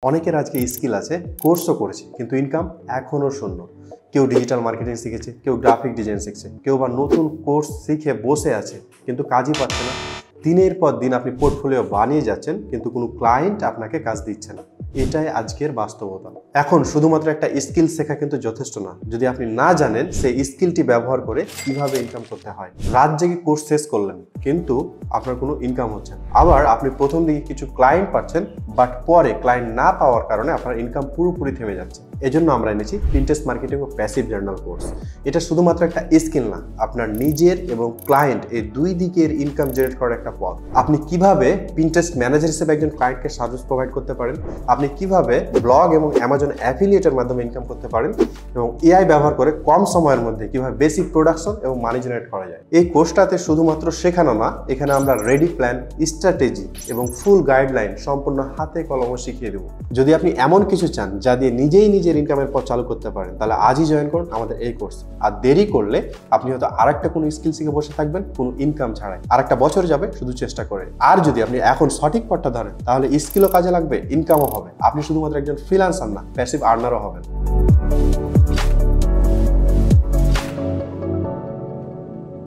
অনেকের আজকে স্কিল আছে, কোর্সও করেছে, কিন্তু ইনকাম এখনও শূন্য। কেউ ডিজিটাল মার্কেটিং শিখেছে, কেউ গ্রাফিক ডিজাইন শিখছে, কেউ বা নতুন কোর্স শিখে বসে আছে কিন্তু কাজই পাচ্ছে না। দিনের পর দিন আপনি পোর্টফোলিও বানিয়ে যাচ্ছেন কিন্তু কোনো ক্লায়েন্ট আপনাকে কাজ দিচ্ছে না। এটাই আজকের বাস্তবতা। এখন শুধুমাত্র একটা স্কিল শেখা কিন্তু যথেষ্ট না, যদি আপনি না জানেন সেই স্কিলটি ব্যবহার করে কিভাবে ইনকাম করতে হয়। রাত জেগে কোর্স শেষ করলেন কিন্তু আপনার কোনো ইনকাম হচ্ছে না। আবার আপনি প্রথম দিকে কিছু ক্লায়েন্ট পাচ্ছেন, বাট পরে ক্লায়েন্ট না পাওয়ার কারণে আপনার ইনকাম পুরোপুরি থেমে যাচ্ছে। এজন্য আমরা এনেছি পিন্টারেস্ট মার্কেটিং ও প্যাসিভ জার্নাল কোর্স। এটা শুধুমাত্র একটা স্কিল না, আপনার নিজের এবং ক্লায়েন্ট এই দুই দিকের ইনকাম জেনারেট করার একটা পথ। আপনি কিভাবে পিন্টারেস্ট ম্যানেজার হিসেবে একজন ক্লায়েন্টকে সার্ভিস প্রোভাইড করতে পারেন, আপনি কিভাবে ব্লগ এবং অ্যামাজন অ্যাফিলিয়েটের মাধ্যমে ইনকাম করতে পারেন, এবং এআই ব্যবহার করে কম সময়ের মধ্যে কিভাবে বেসিক প্রোডাকশন এবং মানি জেনারেট করা যায়। এই কোর্সটাতে শুধুমাত্র শেখানো না, এখানে আমরা রেডি প্ল্যান, স্ট্র্যাটেজি এবং ফুল গাইডলাইন সম্পূর্ণ হাতে কলমে শিখিয়ে দেবো। যদি আপনি এমন কিছু চান যা দিয়ে নিজেই নিজের ইনকামের পথ চালু করতে পারেন, তাহলে আজই জয়েন করুন আমাদের এই কোর্স। আর দেরি করলে আপনি হয়তো আরেকটা কোনো স্কিল শিখে বসে থাকবেন কোনো ইনকাম ছাড়াই। আরেকটা বছর যাবে শুধু চেষ্টা করে। আর যদি আপনি এখন সঠিক পথটা ধরেন, তাহলে স্কিলও কাজে লাগবে, ইনকামও হবে। আপনি শুধুমাত্র একজন ফ্রিল্যান্সার না, প্যাসিভ আর্নারও হবেন।